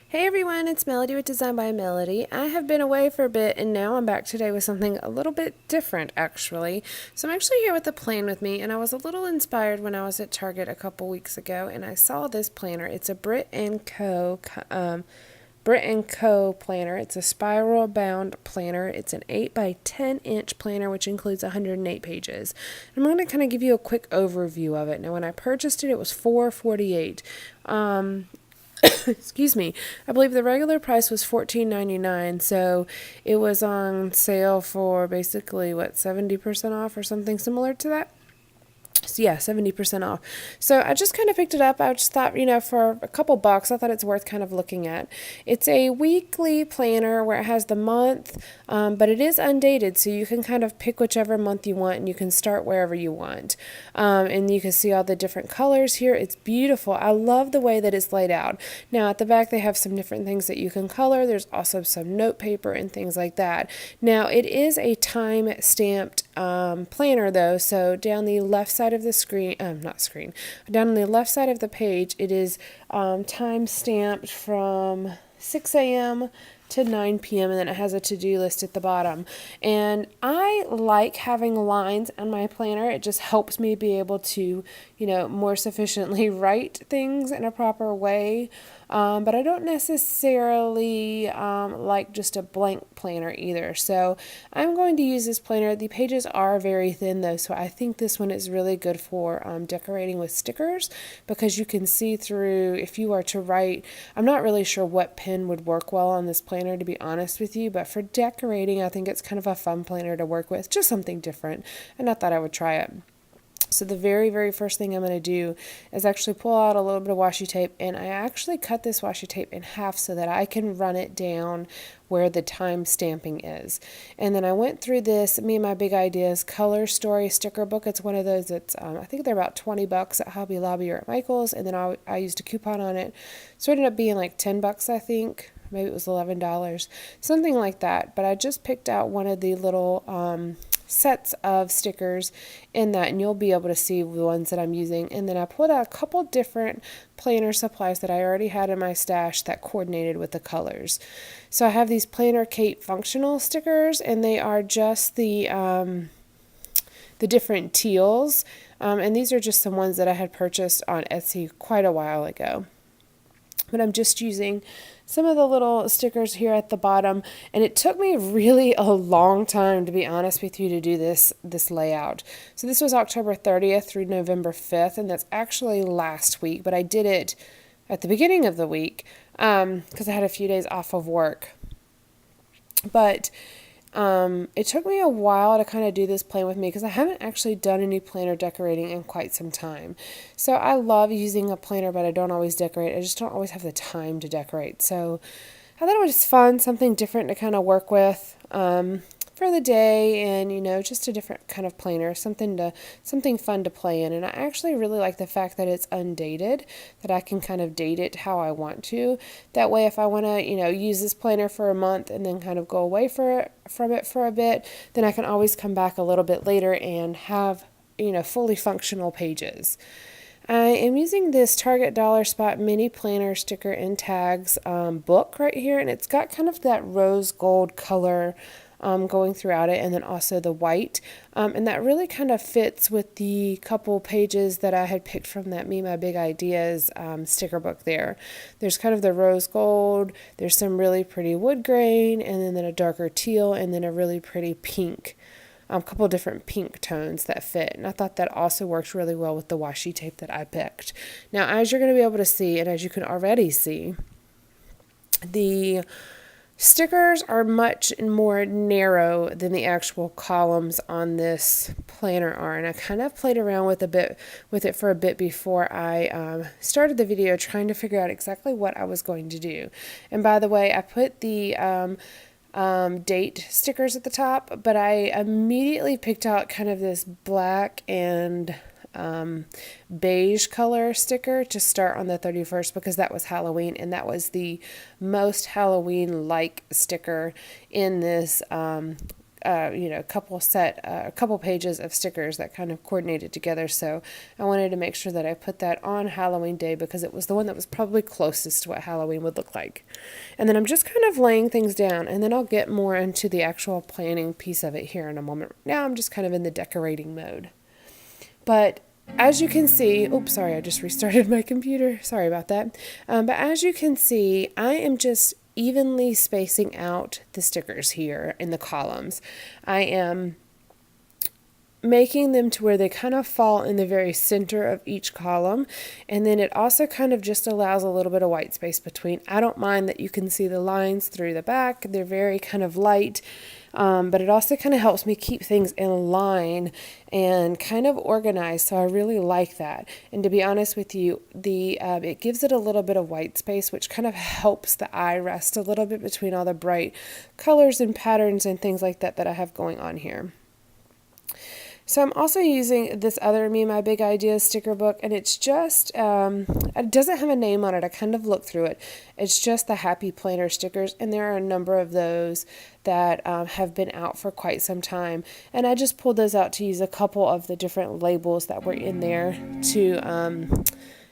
Hey everyone, it's Melody with Design by Melody. I have been away for a bit and now I'm back today with something a little bit different actually. So I'm actually here with a plan with me, and I was a little inspired when I was at Target a couple weeks ago and I saw this planner. It's a Brit+Co planner. It's a spiral bound planner. It's an 8 by 10 inch planner which includes 108 pages. I'm going to kind of give you a quick overview of it. Now when I purchased it, it was $4.48. Excuse me. I believe the regular price was $14.99, so it was on sale for basically 70% off or something similar to that. So yeah, 70% off. So I just kind of picked it up. I just thought, for a couple bucks, I thought it's worth kind of looking at. It's a weekly planner where it has the month, but it is undated, so you can kind of pick whichever month you want and you can start wherever you want. And you can see all the different colors here. It's beautiful. I love the way that it's laid out. Now at the back they have some different things that you can color. There's also some note paper and things like that. Now it is a time stamped planner though, so down the left side of the screen, down on the left side of the page, it is time stamped from 6 a.m. to 9 p.m. and then it has a to-do list at the bottom. And I like having lines on my planner. It just helps me be able to, more sufficiently write things in a proper way. But I don't necessarily like just a blank planner either. So I'm going to use this planner. The pages are very thin though, so I think this one is really good for decorating with stickers because you can see through if you are to write. I'm not really sure what pen would work well on this planner, to be honest with you, but for decorating I think it's kind of a fun planner to work with, just something different, and I thought I would try it. So the very, very first thing I'm going to do is actually pull out a little bit of washi tape, and I actually cut this washi tape in half so that I can run it down where the time stamping is. And then I went through this, me and my big ideas, color story sticker book. It's one of those that's, I think they're about 20 bucks at Hobby Lobby or at Michael's, and then I used a coupon on it. So it ended up being like 10 bucks, I think. Maybe it was $11, something like that. But I just picked out one of the little sets of stickers in that, and you'll be able to see the ones that I'm using. And then I pulled out a couple different planner supplies that I already had in my stash that coordinated with the colors. So I have these Planner Cape functional stickers, and they are just the different teals, and these are just some ones that I had purchased on Etsy quite a while ago. But I'm just using some of the little stickers here at the bottom, and it took me really a long time, to be honest with you, to do this layout. So this was October 30th through November 5th, and that's actually last week, but I did it at the beginning of the week because I had a few days off of work. But it took me a while to kind of do this plan with me because I haven't actually done any planner decorating in quite some time. So I love using a planner, but I don't always decorate. I just don't always have the time to decorate. So I thought it was fun, something different to kind of work with for the day, and just a different kind of planner, something fun to play in. And I actually really like the fact that it's undated, that I can kind of date it how I want to. That way, if I want to use this planner for a month and then kind of go away from it for a bit, then I can always come back a little bit later and have fully functional pages. I am using this Target Dollar Spot mini planner sticker and tags book right here, and it's got kind of that rose gold color going throughout it, and then also the white, and that really kind of fits with the couple pages that I had picked from that Me My Big Ideas sticker book there. There's kind of the rose gold, there's some really pretty wood grain, and then a darker teal, and then a really pretty pink. A couple different pink tones that fit, and I thought that also works really well with the washi tape that I picked. Now, as you're going to be able to see, and as you can already see, the stickers are much more narrow than the actual columns on this planner are, and I kind of played around with it for a bit before I started the video, trying to figure out exactly what I was going to do. And by the way, I put the date stickers at the top, but I immediately picked out kind of this black and beige color sticker to start on the 31st because that was Halloween, and that was the most Halloween-like sticker in this a couple pages of stickers that kind of coordinated together. So I wanted to make sure that I put that on Halloween Day because it was the one that was probably closest to what Halloween would look like. And then I'm just kind of laying things down, and then I'll get more into the actual planning piece of it here in a moment. Now I'm just kind of in the decorating mode. But as you can see, oops, sorry, I just restarted my computer. Sorry about that. But as you can see, I am just evenly spacing out the stickers here in the columns. I am making them to where they kind of fall in the very center of each column, and then it also kind of just allows a little bit of white space between. I don't mind that you can see the lines through the back. They're very kind of light, but it also kind of helps me keep things in line and kind of organized, so I really like that. And to be honest with you, it gives it a little bit of white space, which kind of helps the eye rest a little bit between all the bright colors and patterns and things like that that I have going on here. So I'm also using this other Me My Big Ideas sticker book, and it's just, it doesn't have a name on it. I kind of looked through it. It's just the Happy Planner stickers, and there are a number of those that have been out for quite some time. And I just pulled those out to use a couple of the different labels that were in there to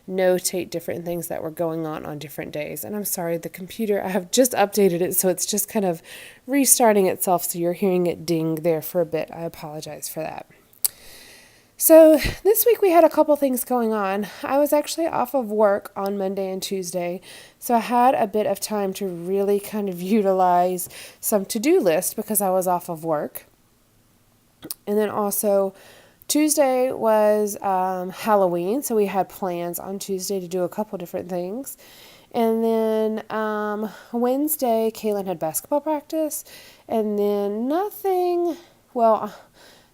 notate different things that were going on different days. And I'm sorry, the computer, I have just updated it, so it's just kind of restarting itself, so you're hearing it ding there for a bit. I apologize for that. So this week we had a couple things going on. I was actually off of work on Monday and Tuesday, so I had a bit of time to really kind of utilize some to-do lists because I was off of work. And then also Tuesday was Halloween, so we had plans on Tuesday to do a couple different things. And then Wednesday, Kaylin had basketball practice, and then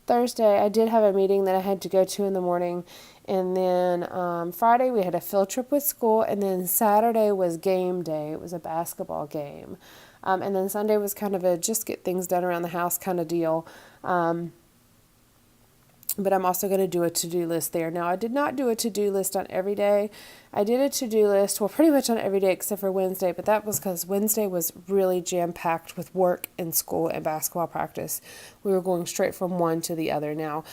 Thursday, I did have a meeting that I had to go to in the morning, and then Friday we had a field trip with school, and then Saturday was game day. It was a basketball game, and then Sunday was kind of a just get things done around the house kind of deal. But I'm also going to do a to-do list there. Now, I did not do a to-do list on every day. I did a to-do list, well, pretty much on every day except for Wednesday, but that was because Wednesday was really jam-packed with work and school and basketball practice. We were going straight from one to the other. Now,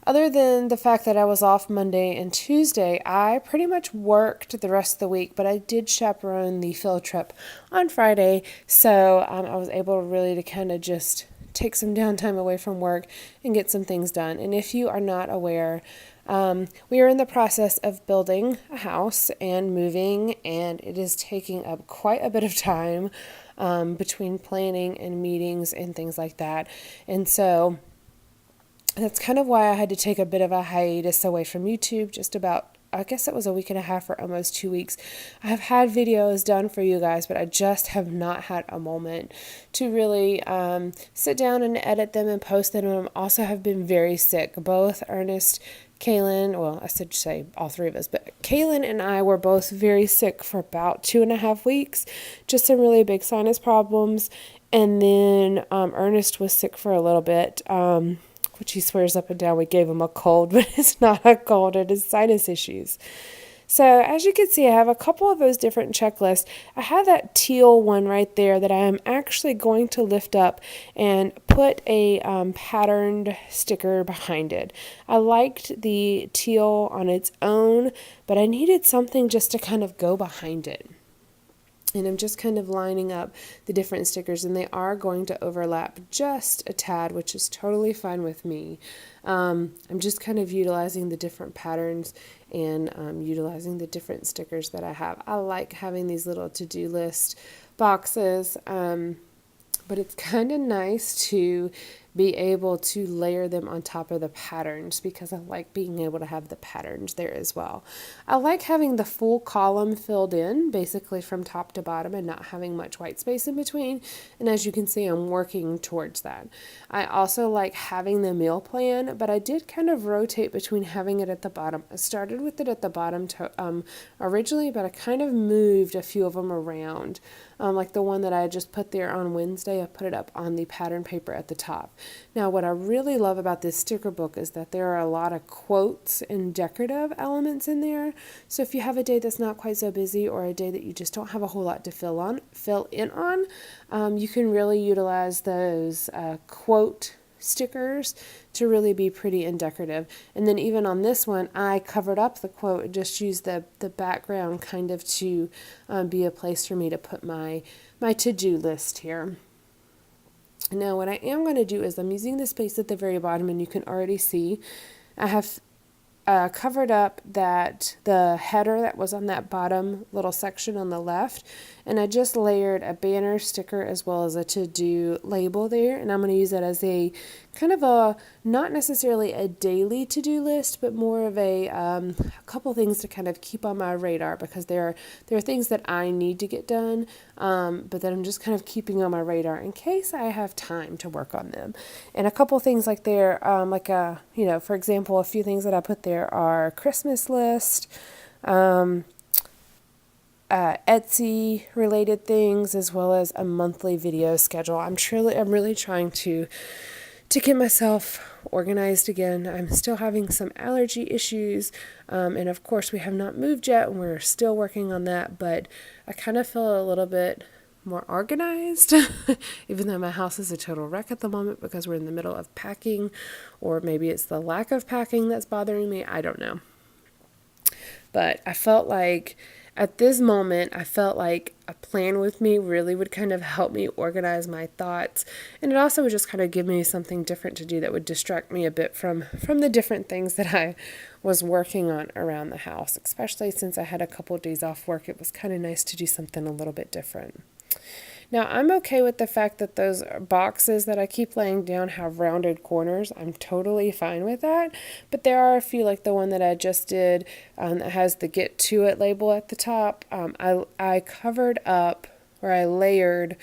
other than the fact that I was off Monday and Tuesday, I pretty much worked the rest of the week, but I did chaperone the field trip on Friday, so I was able really to kind of just take some downtime away from work and get some things done. And if you are not aware, we are in the process of building a house and moving, and it is taking up quite a bit of time between planning and meetings and things like that. And so that's kind of why I had to take a bit of a hiatus away from YouTube, just about, I guess it was a week and a half or almost 2 weeks. I have had videos done for you guys, but I just have not had a moment to really sit down and edit them and post them. And I also have been very sick. Both Ernest, Kaylin, well, I should say all three of us, but Kaylin and I were both very sick for about 2.5 weeks. Just some really big sinus problems. And then Ernest was sick for a little bit. Which he swears up and down we gave him a cold, but it's not a cold, it is sinus issues. So as you can see, I have a couple of those different checklists. I have that teal one right there that I am actually going to lift up and put a patterned sticker behind it. I liked the teal on its own, but I needed something just to kind of go behind it. And I'm just kind of lining up the different stickers, and they are going to overlap just a tad, which is totally fine with me. I'm just kind of utilizing the different patterns and utilizing the different stickers that I have. I like having these little to-do list boxes, but it's kind of nice to be able to layer them on top of the patterns because I like being able to have the patterns there as well. I like having the full column filled in basically from top to bottom and not having much white space in between. And as you can see, I'm working towards that. I also like having the meal plan, but I did kind of rotate between having it at the bottom. I started with it at the bottom originally, but I kind of moved a few of them around. Like the one that I just put there on Wednesday, I put it up on the pattern paper at the top. Now, what I really love about this sticker book is that there are a lot of quotes and decorative elements in there. So if you have a day that's not quite so busy or a day that you just don't have a whole lot to fill in on, you can really utilize those quote stickers to really be pretty and decorative. And then even on this one, I covered up the quote and just used the background kind of to be a place for me to put my to-do list here. Now what I am going to do is I'm using the space at the very bottom, and you can already see I have covered up the header that was on that bottom little section on the left, and I just layered a banner sticker as well as a to-do label there, and I'm going to use that as a kind of a, not necessarily a daily to-do list, but more of a couple things to kind of keep on my radar, because there are things that I need to get done, but that I'm just kind of keeping on my radar in case I have time to work on them. And a couple things like there, for example, a few things that I put there are Christmas list, Etsy related things, as well as a monthly video schedule. I'm really trying to get myself organized again. I'm still having some allergy issues, and of course we have not moved yet, and we're still working on that, but I kind of feel a little bit more organized, even though my house is a total wreck at the moment because we're in the middle of packing, or maybe it's the lack of packing that's bothering me. I don't know. But I felt like at this moment, I felt like a plan with me really would kind of help me organize my thoughts. And it also would just kind of give me something different to do that would distract me a bit from the different things that I was working on around the house, especially since I had a couple of days off work. It was kind of nice to do something a little bit different. Now, I'm okay with the fact that those boxes that I keep laying down have rounded corners. I'm totally fine with that. But there are a few, like the one that I just did that has the Get To It label at the top. I covered up, or I layered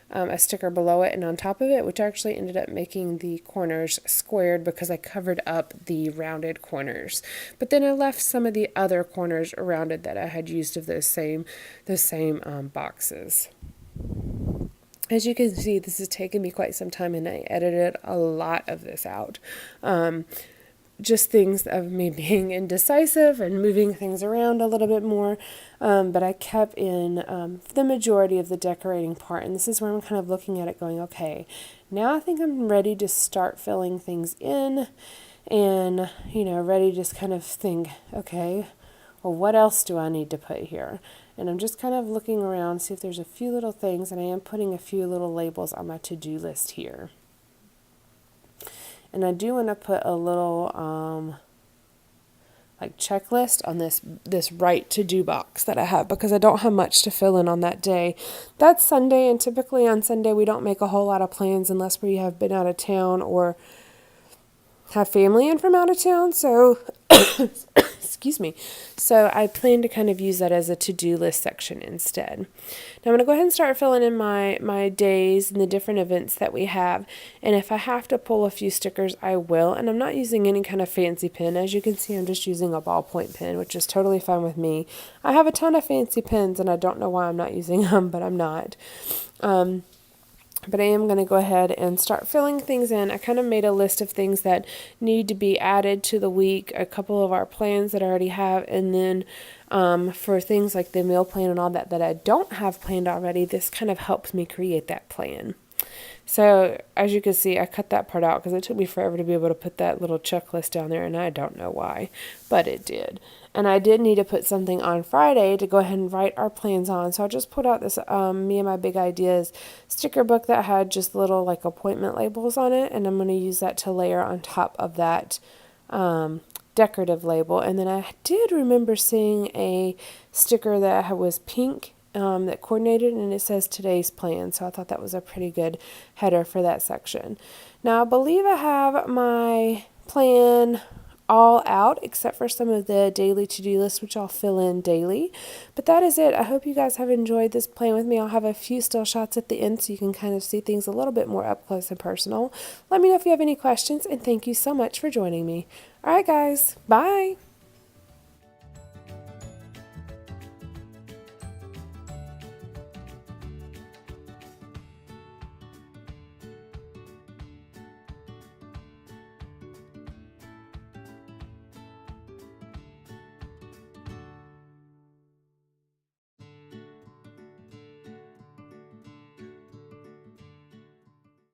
a sticker below it and on top of it, which actually ended up making the corners squared because I covered up the rounded corners. But then I left some of the other corners rounded that I had used of those same boxes. As you can see, this has taken me quite some time, and I edited a lot of this out. Just things of me being indecisive and moving things around a little bit more. But I kept in the majority of the decorating part. And this is where I'm kind of looking at it going, okay, now I think I'm ready to start filling things in and, ready to just kind of think, okay, well, what else do I need to put here? And I'm just kind of looking around, see if there's a few little things, and I am putting a few little labels on my to-do list here. And I do want to put a little checklist on this right to-do box that I have, because I don't have much to fill in on that day. That's Sunday, and typically on Sunday we don't make a whole lot of plans unless we have been out of town or have family in from out of town. So excuse me. So I plan to kind of use that as a to-do list section instead. Now I'm going to go ahead and start filling in my days and the different events that we have. And if I have to pull a few stickers, I will. And I'm not using any kind of fancy pen. As you can see, I'm just using a ballpoint pen, which is totally fine with me. I have a ton of fancy pens, and I don't know why I'm not using them, but I'm not. But I am going to go ahead and start filling things in. I kind of made a list of things that need to be added to the week, a couple of our plans that I already have, and then for things like the meal plan and all that I don't have planned already, this kind of helps me create that plan. So as you can see, I cut that part out because it took me forever to be able to put that little checklist down there, and I don't know why, but it did. And I did need to put something on Friday to go ahead and write our plans on. So I just put out this Me and My Big Ideas sticker book that had just little appointment labels on it. And I'm going to use that to layer on top of that decorative label. And then I did remember seeing a sticker that was pink that coordinated, and it says today's plan. So I thought that was a pretty good header for that section. Now I believe I have my plan all out except for some of the daily to-do lists, which I'll fill in daily. But that is it. I hope you guys have enjoyed this plan with me. I'll have a few still shots at the end so you can kind of see things a little bit more up close and personal. Let me know if you have any questions, and thank you so much for joining me. All right, guys. Bye.